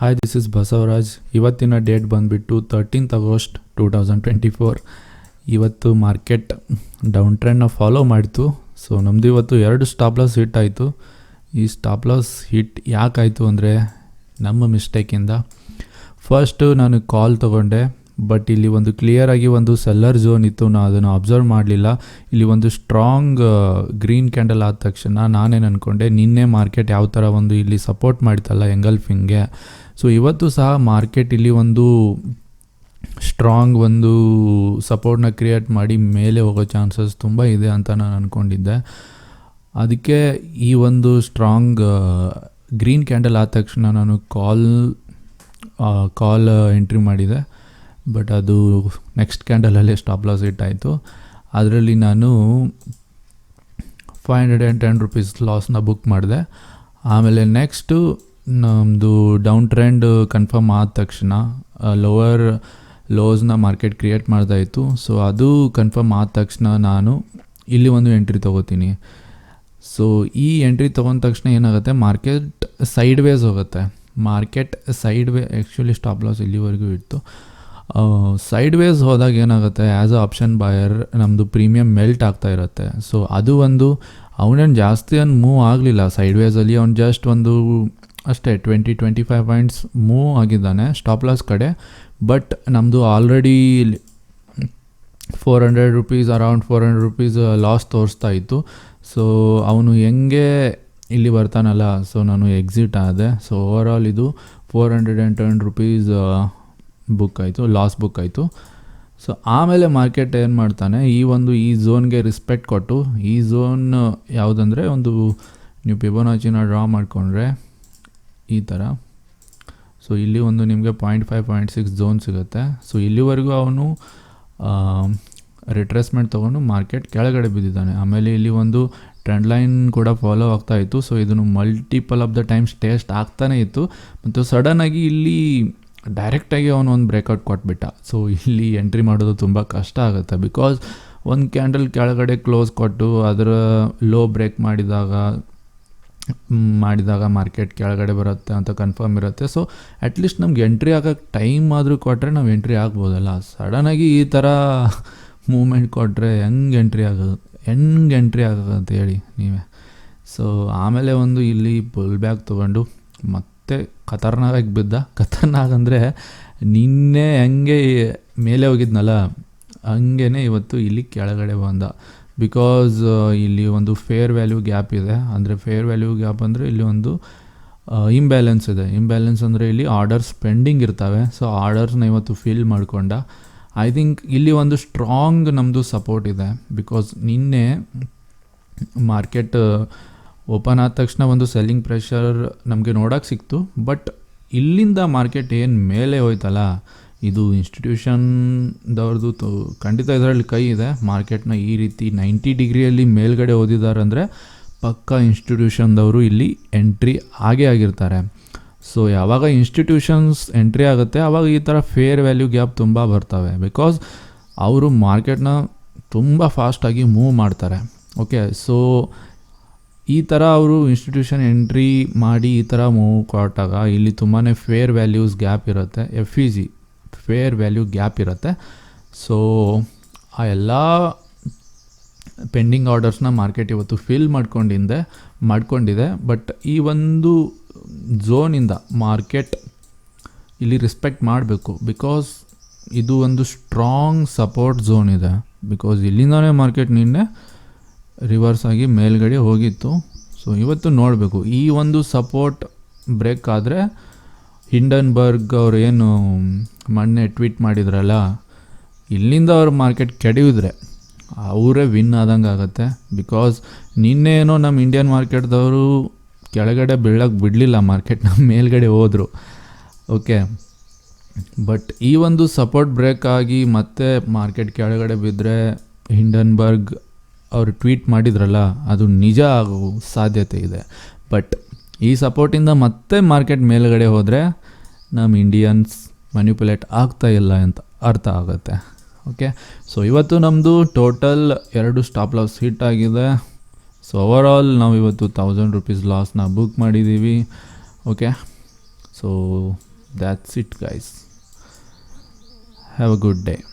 Hi, this is Basavaraj. ಇವತ್ತಿನ date ಬಂದುಬಿಟ್ಟು 13th August 2024. ಇವತ್ತು ಮಾರ್ಕೆಟ್ ಡೌನ್ ಟ್ರೆಂಡ್ನ ಫಾಲೋ ಮಾಡಿತು. ಸೊ ನಮ್ಮದು ಇವತ್ತು 2 ಸ್ಟಾಪ್ ಲಾಸ್ ಹಿಟ್ ಆಯಿತು. ಈ ಸ್ಟಾಪ್ ಲಾಸ್ ಹಿಟ್ ಯಾಕಾಯಿತು ಅಂದರೆ ನಮ್ಮ ಮಿಸ್ಟೇಕಿಂದ. ಫಸ್ಟು ನಾನು ಕಾಲ್ ತೊಗೊಂಡೆ, ಬಟ್ ಇಲ್ಲಿ ಒಂದು ಕ್ಲಿಯರಾಗಿ ಒಂದು ಸೆಲ್ಲರ್ ಝೋನ್ ಇತ್ತು, ನಾನು ಅದನ್ನು ಅಬ್ಸರ್ವ್ ಮಾಡಲಿಲ್ಲ. ಇಲ್ಲಿ ಒಂದು ಸ್ಟ್ರಾಂಗ್ ಗ್ರೀನ್ ಕ್ಯಾಂಡಲ್ ಆದ ತಕ್ಷಣ ನಾನೇನು ಅಂದ್ಕೊಂಡೆ, ನಿನ್ನೆ ಮಾರ್ಕೆಟ್ ಯಾವ ಥರ ಒಂದು ಇಲ್ಲಿ ಸಪೋರ್ಟ್ ಮಾಡಿತಲ್ಲ ಎಂಗಲ್ಫಿಂಗ್ಗೆ, ಸೊ ಇವತ್ತು ಸಹ ಮಾರ್ಕೆಟ್ ಇಲ್ಲಿ ಒಂದು ಸ್ಟ್ರಾಂಗ್ ಒಂದು ಸಪೋರ್ಟ್ನ ಕ್ರಿಯೇಟ್ ಮಾಡಿ ಮೇಲೆ ಹೋಗೋ ಚಾನ್ಸಸ್ ತುಂಬ ಇದೆ ಅಂತ ನಾನು ಅಂದ್ಕೊಂಡಿದ್ದೆ. ಅದಕ್ಕೆ ಈ ಒಂದು ಸ್ಟ್ರಾಂಗ್ ಗ್ರೀನ್ ಕ್ಯಾಂಡಲ್ ಆದ ತಕ್ಷಣ ನಾನು ಕಾಲ್ ಎಂಟ್ರಿ ಮಾಡಿದೆ. ಬಟ್ ಅದು ನೆಕ್ಸ್ಟ್ ಕ್ಯಾಂಡಲಲ್ಲೇ ಸ್ಟಾಪ್ ಲಾಸ್ ಹಿಟ್ ಆಯಿತು. ಅದರಲ್ಲಿ ನಾನು 510 ರೂಪೀಸ್ ಲಾಸ್ನ ಬುಕ್ ಮಾಡಿದೆ. ಆಮೇಲೆ ನೆಕ್ಸ್ಟು ನಮ್ಮದು ಡೌನ್ ಟ್ರೆಂಡ್ ಕನ್ಫರ್ಮ್ ಆದ ತಕ್ಷಣ ಲೋವರ್ ಲೋಸ್ನ ಮಾರ್ಕೆಟ್ ಕ್ರಿಯೇಟ್ ಮಾಡ್ದಾಯಿತು. ಸೊ ಅದು ಕನ್ಫರ್ಮ್ ಆದ ತಕ್ಷಣ ನಾನು ಇಲ್ಲಿ ಒಂದು ಎಂಟ್ರಿ ತೊಗೋತೀನಿ. ಸೊ ಈ ಎಂಟ್ರಿ ತೊಗೊಂಡ ತಕ್ಷಣ ಏನಾಗುತ್ತೆ, ಮಾರ್ಕೆಟ್ ಸೈಡ್ ವೇಸ್ ಹೋಗುತ್ತೆ. ಮಾರ್ಕೆಟ್ ಆ್ಯಕ್ಚುಲಿ ಸ್ಟಾಪ್ ಲಾಸ್ ಇಲ್ಲಿವರೆಗೂ ಇತ್ತು. ಸೈಡ್ ವೇಸ್ ಹೋದಾಗ ಏನಾಗುತ್ತೆ, ಆ್ಯಸ್ ಅ ಆಪ್ಷನ್ ಬಾಯರ್ ನಮ್ಮದು ಪ್ರೀಮಿಯಮ್ ಮೆಲ್ಟ್ ಆಗ್ತಾ ಇರುತ್ತೆ. ಸೊ ಅದು ಒಂದು ಅವನೇನು ಜಾಸ್ತಿ ಮೂವ್ ಆಗಲಿಲ್ಲ ಸೈಡ್ ವೇಸಲ್ಲಿ, ಅವ್ನು ಜಸ್ಟ್ ಒಂದು ಅಷ್ಟೇ 20-25 ಪಾಯಿಂಟ್ಸ್ ಮೂವ್ ಆಗಿದ್ದಾನೆ ಸ್ಟಾಪ್ ಲಾಸ್ ಕಡೆ. ಬಟ್ ನಮ್ಮದು already 400 rupees around 400 rupees loss ತೋರಿಸ್ತಾ ಇತ್ತು. ಸೊ ಅವನು ಹೆಂಗೆ ಇಲ್ಲಿ ಬರ್ತಾನಲ್ಲ, ಸೊ ನಾನು ಎಕ್ಸಿಟ್ ಆದೆ. ಸೊ ಓವರಾಲ್ ಇದು 410 ರೂಪೀಸ್ ಬುಕ್ ಆಯಿತು, ಲಾಸ್ ಬುಕ್ ಆಯಿತು. ಸೊ ಆಮೇಲೆ ಮಾರ್ಕೆಟ್ ಏನು ಮಾಡ್ತಾನೆ, ಈ ಝೋನ್ಗೆ ರೆಸ್ಪೆಕ್ಟ್ ಕೊಟ್ಟು, ಈ ಝೋನ್ ಯಾವುದಂದರೆ ಒಂದು ನೀವು ಫಿಬೊನಾಚಿನ ಡ್ರಾ ಮಾಡಿಕೊಂಡ್ರೆ ಈ ಥರ. ಸೊ ಇಲ್ಲಿ ಒಂದು ನಿಮಗೆ 0.5 0.6 ಝೋನ್ ಸಿಗುತ್ತೆ. ಸೊ ಇಲ್ಲಿವರೆಗೂ ಅವನು ರಿಟ್ರೇಸ್ಮೆಂಟ್ ತೊಗೊಂಡು ಮಾರ್ಕೆಟ್ ಕೆಳಗಡೆ ಬಿದ್ದಿದ್ದಾನೆ. ಆಮೇಲೆ ಇಲ್ಲಿ ಒಂದು ಟ್ರೆಂಡ್ ಲೈನ್ ಕೂಡ ಫಾಲೋ ಆಗ್ತಾ ಇತ್ತು. ಸೊ ಇದನ್ನು multiple of the times taste ಆಗ್ತಾನೇ ಇತ್ತು. ಮತ್ತು ಸಡನ್ನಾಗಿ ಇಲ್ಲಿ ಡೈರೆಕ್ಟಾಗಿ ಅವನು ಒಂದು ಬ್ರೇಕೌಟ್ ಕೊಟ್ಬಿಟ್ಟ. ಸೊ ಇಲ್ಲಿ ಎಂಟ್ರಿ ಮಾಡೋದು ತುಂಬ ಕಷ್ಟ ಆಗುತ್ತೆ, ಬಿಕಾಸ್ ಒಂದು ಕ್ಯಾಂಡಲ್ ಕೆಳಗಡೆ ಕ್ಲೋಸ್ ಕೊಟ್ಟು ಅದರ ಲೋ ಬ್ರೇಕ್ ಮಾಡಿದಾಗ ಮಾರ್ಕೆಟ್ ಕೆಳಗಡೆ ಬರುತ್ತೆ ಅಂತ ಕನ್ಫರ್ಮ್ ಇರುತ್ತೆ. ಸೊ ಅಟ್ಲೀಸ್ಟ್ ನಮ್ಗೆ ಎಂಟ್ರಿ ಆಗೋಕ್ಕೆ ಟೈಮ್ ಆದರೂ ಕೊಟ್ಟರೆ ನಾವು ಎಂಟ್ರಿ ಆಗ್ಬೋದಲ್ಲ. ಸಡನ್ನಾಗಿ ಈ ಥರ ಮೂಮೆಂಟ್ ಕೊಟ್ಟರೆ ಹೆಂಗೆ ಎಂಟ್ರಿ ಆಗೋದಂತ ಹೇಳಿ ನೀವೇ. ಸೊ ಆಮೇಲೆ ಒಂದು ಇಲ್ಲಿ ಪುಲ್ ಬ್ಯಾಕ್ ತೊಗೊಂಡು ಮತ್ತೆ ಖತರ್ನಾಗಾಗಿ ಬಿದ್ದ. ಖತರ್ನಾಕ್ ಅಂದರೆ ನಿನ್ನೆ ಹೆಂಗೆ ಮೇಲೆ ಹೋಗಿದ್ನಲ್ಲ ಹಂಗೇ ಇವತ್ತು ಇಲ್ಲಿ ಕೆಳಗಡೆ ಬಂದ. ಬಿಕಾಸ್ ಇಲ್ಲಿ ಒಂದು ಫೇರ್ ವ್ಯಾಲ್ಯೂ ಗ್ಯಾಪ್ ಇದೆ. ಅಂದರೆ ಫೇರ್ ವ್ಯಾಲ್ಯೂ ಗ್ಯಾಪ್ ಅಂದರೆ ಇಲ್ಲಿ ಒಂದು ಇಂಬ್ಯಾಲೆನ್ಸ್ ಇದೆ. ಇಂಬ್ಯಾಲೆನ್ಸ್ ಅಂದರೆ ಇಲ್ಲಿ ಆರ್ಡರ್ಸ್ ಪೆಂಡಿಂಗ್ ಇರ್ತವೆ. ಸೊ ಆರ್ಡರ್ಸ್ನ ಇವತ್ತು ಫಿಲ್ ಮಾಡಿಕೊಂಡ. ಐ ಥಿಂಕ್ ಇಲ್ಲಿ ಒಂದು ಸ್ಟ್ರಾಂಗ್ ನಮ್ಮದು ಸಪೋರ್ಟ್ ಇದೆ. ಬಿಕಾಸ್ ನಿನ್ನೆ ಮಾರ್ಕೆಟ್ ಓಪನ್ ಆದ ತಕ್ಷಣ ಒಂದು ಸೆಲ್ಲಿಂಗ್ ಪ್ರೆಷರ್ ನಮಗೆ ನೋಡೋಕ್ಕೆ ಸಿಕ್ತು. ಬಟ್ ಇಲ್ಲಿಂದ ಮಾರ್ಕೆಟ್ ಏನು ಮೇಲೆ ಹೋಯ್ತಲ್ಲ, ಇದು ಇನ್ಸ್ಟಿಟ್ಯೂಷನ್ದವ್ರದ್ದು ಖಂಡಿತ ಇದರಲ್ಲಿ ಕೈ ಇದೆ. ಮಾರ್ಕೆಟ್ನ ಈ ರೀತಿ 90 ಡಿಗ್ರಿಯಲ್ಲಿ ಮೇಲ್ಗಡೆ ಓದಿದ್ದಾರೆ ಅಂದರೆ ಪಕ್ಕಾ ಇನ್ಸ್ಟಿಟ್ಯೂಷನ್ದವರು ಇಲ್ಲಿ ಎಂಟ್ರಿ ಆಗಿರ್ತಾರೆ. ಸೊ ಯಾವಾಗ ಇನ್ಸ್ಟಿಟ್ಯೂಷನ್ಸ್ ಎಂಟ್ರಿ ಆಗುತ್ತೆ ಆವಾಗ ಈ ಥರ ಫೇರ್ ವ್ಯಾಲ್ಯೂ ಗ್ಯಾಪ್ ತುಂಬ ಬರ್ತವೆ. ಬಿಕಾಸ್ ಅವರು ಮಾರ್ಕೆಟ್ನ ತುಂಬ ಫಾಸ್ಟಾಗಿ ಮೂವ್ ಮಾಡ್ತಾರೆ. ಓಕೆ, ಸೊ ಈ ಥರ ಅವರು ಇನ್ಸ್ಟಿಟ್ಯೂಷನ್ ಎಂಟ್ರಿ ಮಾಡಿ ಈ ಥರ ಮೂವ್ ಕೊಟ್ಟಾಗ ಇಲ್ಲಿ ತುಂಬಾ ಫೇರ್ ವ್ಯಾಲ್ಯೂಸ್ ಗ್ಯಾಪ್ ಇರುತ್ತೆ, FVG ಫೇರ್ ವ್ಯಾಲ್ಯೂ ಗ್ಯಾಪ್ ಇರುತ್ತೆ. ಸೊ ಆ ಎಲ್ಲ ಪೆಂಡಿಂಗ್ ಆರ್ಡರ್ಸ್ನ ಮಾರ್ಕೆಟ್ ಇವತ್ತು ಫಿಲ್ ಮಾಡ್ಕೊಂಡಿದೆ. ಬಟ್ ಈ ಒಂದು ಝೋನಿಂದ ಮಾರ್ಕೆಟ್ ಇಲ್ಲಿ ರೆಸ್ಪೆಕ್ಟ್ ಮಾಡಬೇಕು. ಬಿಕಾಸ್ ಇದು ಒಂದು ಸ್ಟ್ರಾಂಗ್ ಸಪೋರ್ಟ್ ಝೋನ್ ಇದೆ. ಬಿಕಾಸ್ ಇಲ್ಲಿಂದನೇ ಮಾರ್ಕೆಟ್ ನಿನ್ನೆ ರಿವರ್ಸ್ ಆಗಿ ಮೇಲ್ಗಡೆ ಹೋಗಿತ್ತು. ಸೊ ಇವತ್ತು ನೋಡಬೇಕು, ಈ ಒಂದು ಸಪೋರ್ಟ್ ಬ್ರೇಕ್ ಆದರೆ ಹಿಂಡನ್ಬರ್ಗ್ ಅವ್ರು ಏನು ಮೊನ್ನೆ ಟ್ವೀಟ್ ಮಾಡಿದ್ರಲ್ಲ, ಇಲ್ಲಿಂದ ಅವ್ರ ಮಾರ್ಕೆಟ್ ಕೆಡಿದ್ರೆ ಅವರೇ ವಿನ್ ಆದಂಗೆ ಆಗುತ್ತೆ. ಬಿಕಾಸ್ ನಿನ್ನೆ ಏನೋ ನಮ್ಮ ಇಂಡಿಯನ್ ಮಾರ್ಕೆಟ್ದವರು ಕೆಳಗಡೆ ಬೀಳಕ್ಕೆ ಬಿಡಲಿಲ್ಲ, ಮಾರ್ಕೆಟ್ನ ಮೇಲ್ಗಡೆ ಹೋದರು. ಓಕೆ, ಬಟ್ ಈ ಒಂದು ಸಪೋರ್ಟ್ ಬ್ರೇಕ್ ಆಗಿ ಮತ್ತೆ ಮಾರ್ಕೆಟ್ ಕೆಳಗಡೆ ಬಿದ್ದರೆ ಹಿಂಡನ್ಬರ್ಗ್ ಅವರು ಟ್ವೀಟ್ ಮಾಡಿದ್ರಲ್ಲ ಅದು ನಿಜ ಆಗೋ ಸಾಧ್ಯತೆ ಇದೆ. ಬಟ್ ಈ ಸಪೋರ್ಟಿಂದ ಮತ್ತೆ ಮಾರ್ಕೆಟ್ ಮೇಲ್ಗಡೆ ಹೋದರೆ ನಮ್ಮ ಇಂಡಿಯನ್ಸ್ ಮ್ಯಾನಿಪುಲೇಟ್ ಆಗ್ತಾ ಇಲ್ಲ ಅಂತ ಅರ್ಥ ಆಗುತ್ತೆ. ಓಕೆ, ಸೊ ಇವತ್ತು ನಮ್ಮದು ಟೋಟಲ್ 2 ಸ್ಟಾಪ್ ಲಾಸ್ ಹಿಟ್ ಆಗಿದೆ. ಸೊ ಓವರಾಲ್ ನಾವು ಇವತ್ತು 1000 ರೂಪೀಸ್ ಲಾಸ್ನ ಬುಕ್ ಮಾಡಿದ್ದೀವಿ. Okay, so that's it guys. Have a good day.